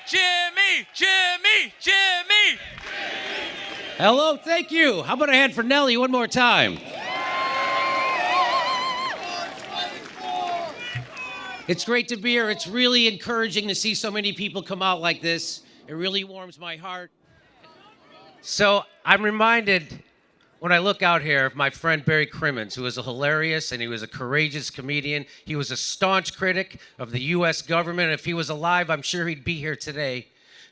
Jimmy, Jimmy, Jimmy. Hello, thank you. How about a hand for Nelly one more time? It's great to be here. It's really encouraging to see so many people come out like this. It really warms my heart. So I'm reminded when I look out here of my friend Barry Crimmins, who was a hilarious and he was a courageous comedian. He was a staunch critic of the U.S. government. If he was alive, I'm sure he'd be here today.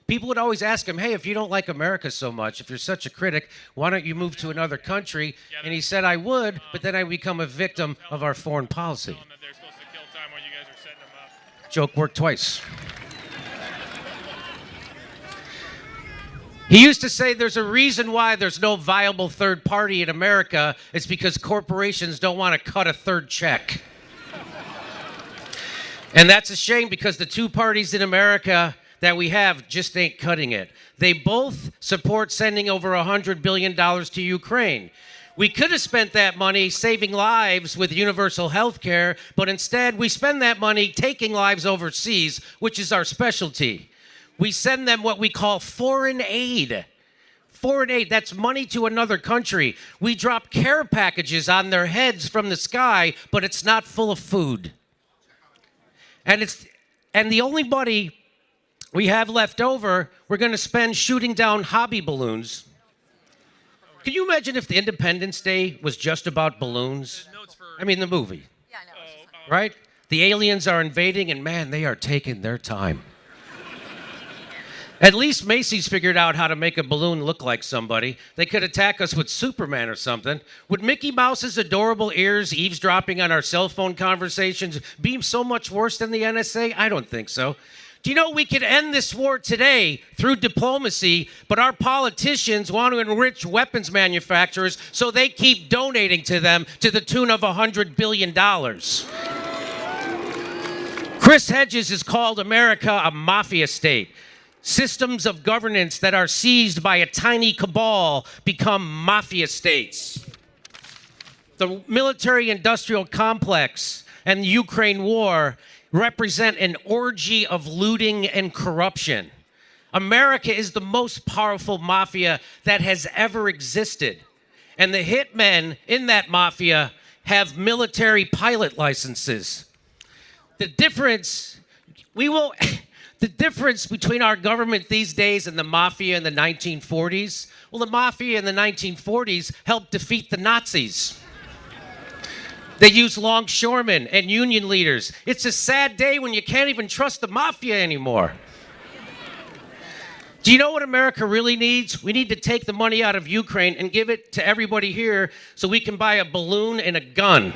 People would always ask him, hey, if you don't like America so much, if you're such a critic, why don't you move to another country? And he said, I would, but then I become a victim of our foreign policy. Joke worked twice. He used to say there's a reason why there's no viable third party in America. It's because corporations don't want to cut a third check. And that's a shame because the two parties in America that we have just ain't cutting it. They both support sending over $100 billion to Ukraine. We could have spent that money saving lives with universal health care, but instead we spend that money taking lives overseas, which is our specialty. We send them what we call foreign aid. Foreign aid, that's money to another country. We drop care packages on their heads from the sky, but it's not full of food. And the only money we have left over, we're going to spend shooting down hobby balloons. Can you imagine if the Independence Day was just about balloons? I mean, the movie. Yeah, I know. Right? The aliens are invading, and man, they are taking their time. At least Macy's figured out how to make a balloon look like somebody. They could attack us with Superman or something. Would Mickey Mouse's adorable ears eavesdropping on our cell phone conversations be so much worse than the NSA? I don't think so. Do you know we could end this war today through diplomacy, but our politicians want to enrich weapons manufacturers so they keep donating to them to the tune of $100 billion. Chris Hedges has called America a mafia state. Systems of governance that are seized by a tiny cabal become mafia states. The military-industrial complex and the Ukraine war represent an orgy of looting and corruption. America is the most powerful mafia that has ever existed. And the hitmen in that mafia have military pilot licenses. The difference between our government these days and the mafia in the 1940s, well, the mafia in the 1940s helped defeat the Nazis. They used longshoremen and union leaders. It's a sad day when you can't even trust the mafia anymore. Do you know what America really needs? We need to take the money out of Ukraine and give it to everybody here so we can buy a balloon and a gun.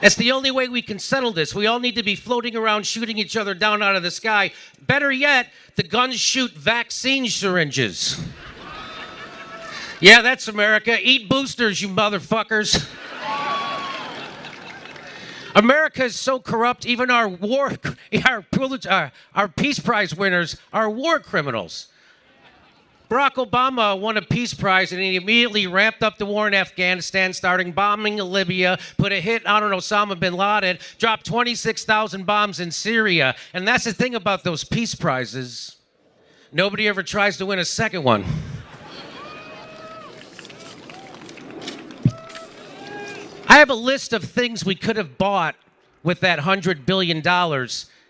That's the only way we can settle this. We all need to be floating around shooting each other down out of the sky. Better yet, the guns shoot vaccine syringes. Yeah, that's America. Eat boosters, you motherfuckers. America is so corrupt, even our Peace Prize winners are war criminals. Barack Obama won a Peace Prize and he immediately ramped up the war in Afghanistan, starting bombing Libya, put a hit on Osama bin Laden, dropped 26,000 bombs in Syria. And that's the thing about those Peace Prizes. Nobody ever tries to win a second one. I have a list of things we could have bought with that $100 billion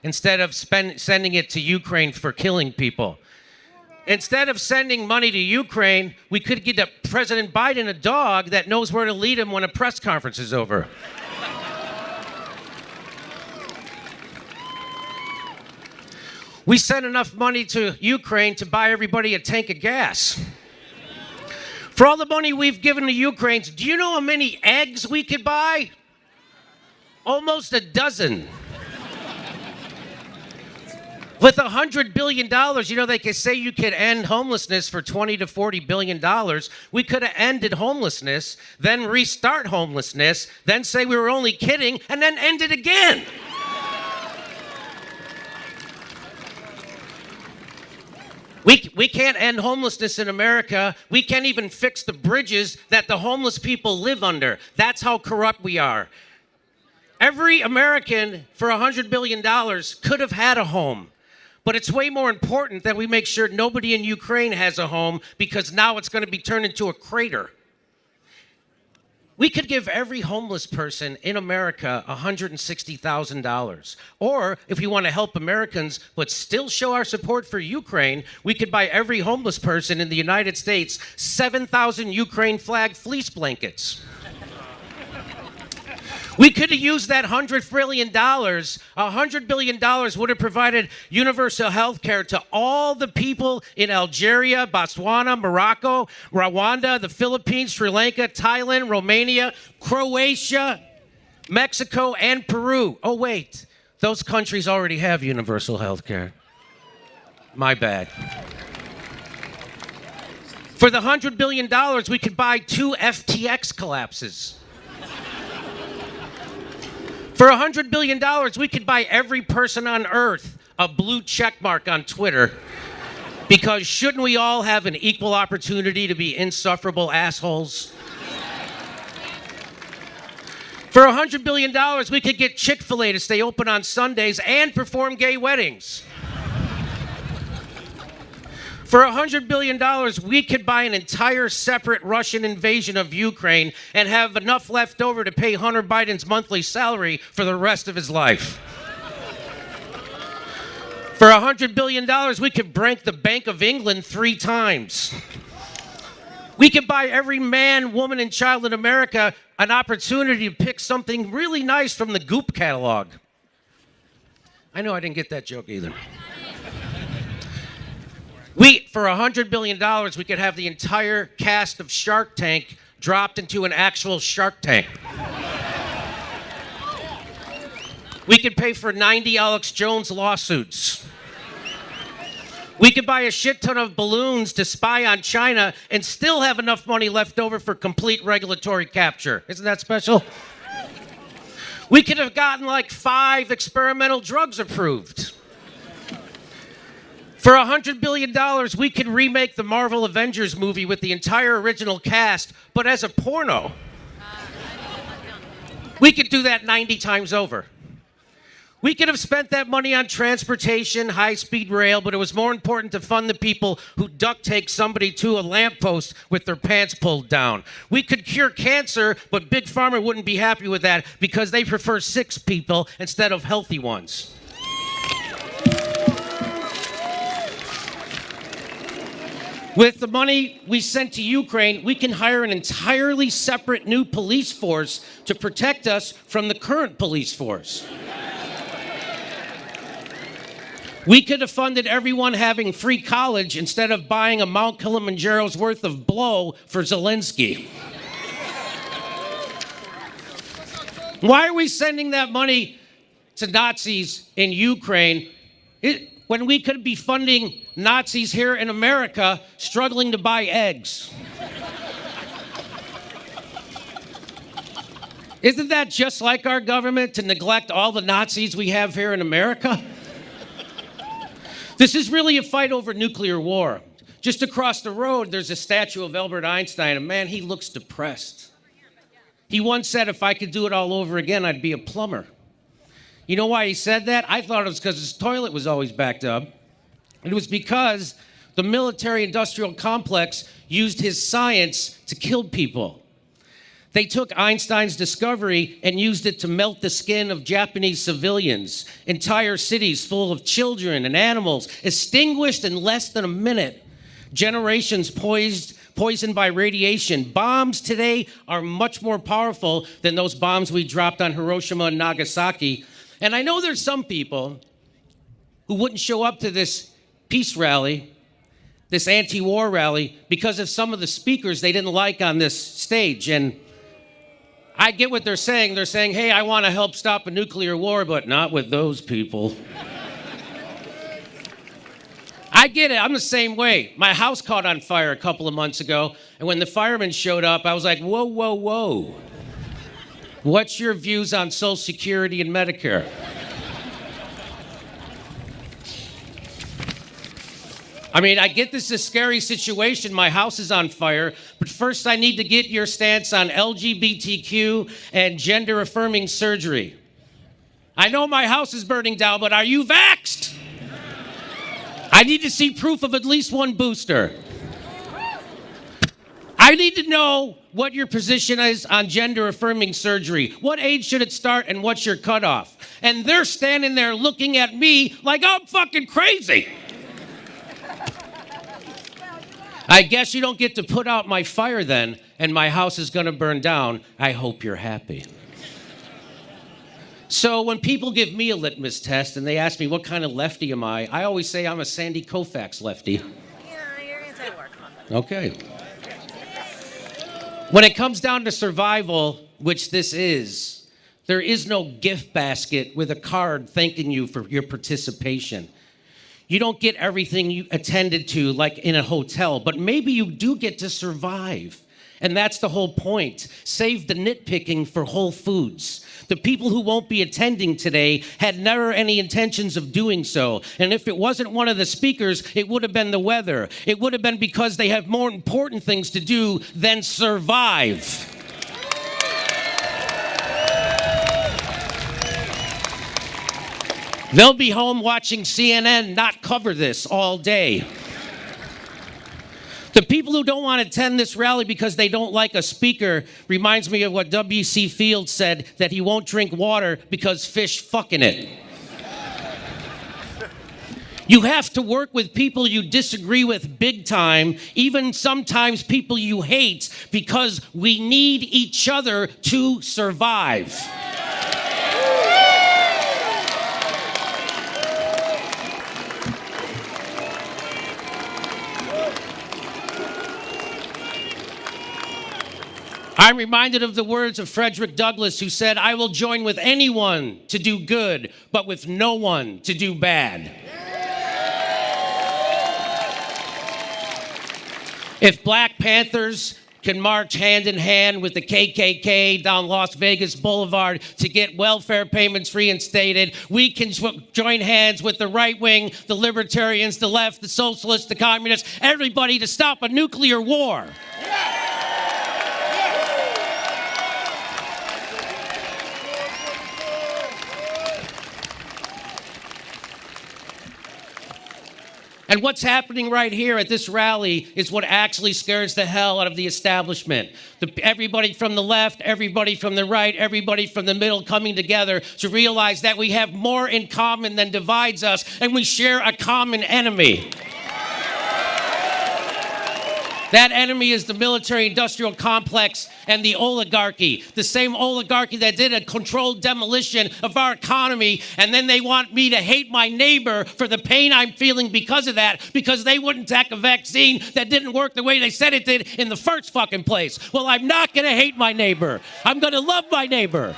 instead of sending it to Ukraine for killing people. Instead of sending money to Ukraine, we could get President Biden a dog that knows where to lead him when a press conference is over. We sent enough money to Ukraine to buy everybody a tank of gas. For all the money we've given to Ukraine, do you know how many eggs we could buy? Almost a dozen. With $100 billion, you know, they could say you could end homelessness for $20 to $40 billion. We could have ended homelessness, then restart homelessness, then say we were only kidding, and then end it again. We can't end homelessness in America. We can't even fix the bridges that the homeless people live under. That's how corrupt we are. Every American for $100 billion could have had a home. But it's way more important that we make sure nobody in Ukraine has a home, because now it's going to be turned into a crater. We could give every homeless person in America $160,000. Or if we want to help Americans but still show our support for Ukraine, we could buy every homeless person in the United States 7,000 Ukraine flag fleece blankets. We could have used that $100 billion. $100 billion would have provided universal health care to all the people in Algeria, Botswana, Morocco, Rwanda, the Philippines, Sri Lanka, Thailand, Romania, Croatia, Mexico, and Peru. Oh, wait. Those countries already have universal health care. My bad. For the $100 billion, we could buy 2 FTX collapses. For $100 billion, we could buy every person on Earth a blue check mark on Twitter. Because shouldn't we all have an equal opportunity to be insufferable assholes? For $100 billion, we could get Chick-fil-A to stay open on Sundays and perform gay weddings. For $100 billion, we could buy an entire separate Russian invasion of Ukraine and have enough left over to pay Hunter Biden's monthly salary for the rest of his life. For $100 billion, we could break the Bank of England 3 times. We could buy every man, woman, and child in America an opportunity to pick something really nice from the Goop catalog. I know I didn't get that joke either. For $100 billion, we could have the entire cast of Shark Tank dropped into an actual Shark Tank. We could pay for 90 Alex Jones lawsuits. We could buy a shit ton of balloons to spy on China and still have enough money left over for complete regulatory capture. Isn't that special? We could have gotten like 5 experimental drugs approved. For $100 billion, we could remake the Marvel Avengers movie with the entire original cast, but as a porno. We could do that 90 times over. We could have spent that money on transportation, high-speed rail, but it was more important to fund the people who duct tape somebody to a lamppost with their pants pulled down. We could cure cancer, but Big Pharma wouldn't be happy with that because they prefer sick people instead of healthy ones. With the money we sent to Ukraine, we can hire an entirely separate new police force to protect us from the current police force. We could have funded everyone having free college instead of buying a Mount Kilimanjaro's worth of blow for Zelensky. Why are we sending that money to Nazis in Ukraine when we could be funding Nazis here in America struggling to buy eggs? Isn't that just like our government to neglect all the Nazis we have here in America? This is really a fight over nuclear war. Just across the road, there's a statue of Albert Einstein, and man, he looks depressed. He once said, if I could do it all over again, I'd be a plumber. You know why he said that? I thought it was because his toilet was always backed up. It was because the military-industrial complex used his science to kill people. They took Einstein's discovery and used it to melt the skin of Japanese civilians. Entire cities full of children and animals extinguished in less than a minute. Generations poisoned by radiation. Bombs today are much more powerful than those bombs we dropped on Hiroshima and Nagasaki. And I know there's some people who wouldn't show up to this peace rally, this anti-war rally, because of some of the speakers they didn't like on this stage. And I get what they're saying. They're saying, hey, I want to help stop a nuclear war, but not with those people. I get it. I'm the same way. My house caught on fire a couple of months ago, and when the firemen showed up, I was like, whoa, whoa, whoa. What's your views on Social Security and Medicare? I mean, I get this is a scary situation. My house is on fire, but first I need to get your stance on LGBTQ and gender-affirming surgery. I know my house is burning down, but are you vaxxed? need to see proof of at least one booster. I need to know what your position is on gender-affirming surgery. What age should it start and what's your cutoff? And they're standing there looking at me like I'm fucking crazy. I guess you don't get to put out my fire then, and my house is gonna burn down. I hope you're happy. So when people give me a litmus test and they ask me what kind of lefty am I always say I'm a Sandy Koufax lefty. Yeah, you're anti-war. Okay. When it comes down to survival, which this is, there is no gift basket with a card thanking you for your participation. You don't get everything you attended to like in a hotel, but maybe you do get to survive. And that's the whole point. Save the nitpicking for Whole Foods. The people who won't be attending today had never any intentions of doing so. And if it wasn't one of the speakers, it would have been the weather. It would have been because they have more important things to do than survive. They'll be home watching CNN not cover this all day. The people who don't want to attend this rally because they don't like a speaker reminds me of what W.C. Fields said, that he won't drink water because fish fuck in it. You have to work with people you disagree with big time, even sometimes people you hate, because we need each other to survive. I'm reminded of the words of Frederick Douglass, who said, "I will join with anyone to do good, but with no one to do bad." If Black Panthers can march hand in hand with the KKK down Las Vegas Boulevard to get welfare payments reinstated, we can join hands with the right wing, the libertarians, the left, the socialists, the communists, everybody to stop a nuclear war. And what's happening right here at this rally is what actually scares the hell out of the establishment. Everybody from the left, everybody from the right, everybody from the middle coming together to realize that we have more in common than divides us, and we share a common enemy. That enemy is the military-industrial complex and the oligarchy, the same oligarchy that did a controlled demolition of our economy, and then they want me to hate my neighbor for the pain I'm feeling because of that, because they wouldn't take a vaccine that didn't work the way they said it did in the first fucking place. Well, I'm not going to hate my neighbor. I'm going to love my neighbor.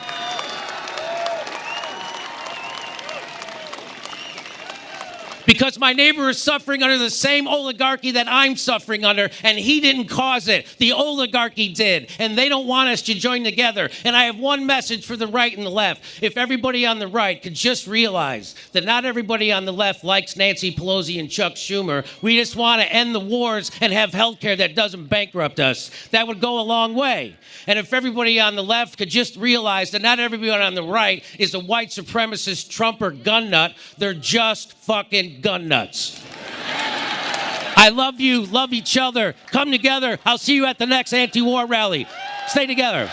Because my neighbor is suffering under the same oligarchy that I'm suffering under, and he didn't cause it. The oligarchy did, and they don't want us to join together. And I have one message for the right and the left. If everybody on the right could just realize that not everybody on the left likes Nancy Pelosi and Chuck Schumer, we just want to end the wars and have health care that doesn't bankrupt us. That would go a long way. And if everybody on the left could just realize that not everybody on the right is a white supremacist Trump or gun nut, they're just fucking gun nuts. I love you, love each other. Come together. I'll see you at the next anti-war rally. Stay together.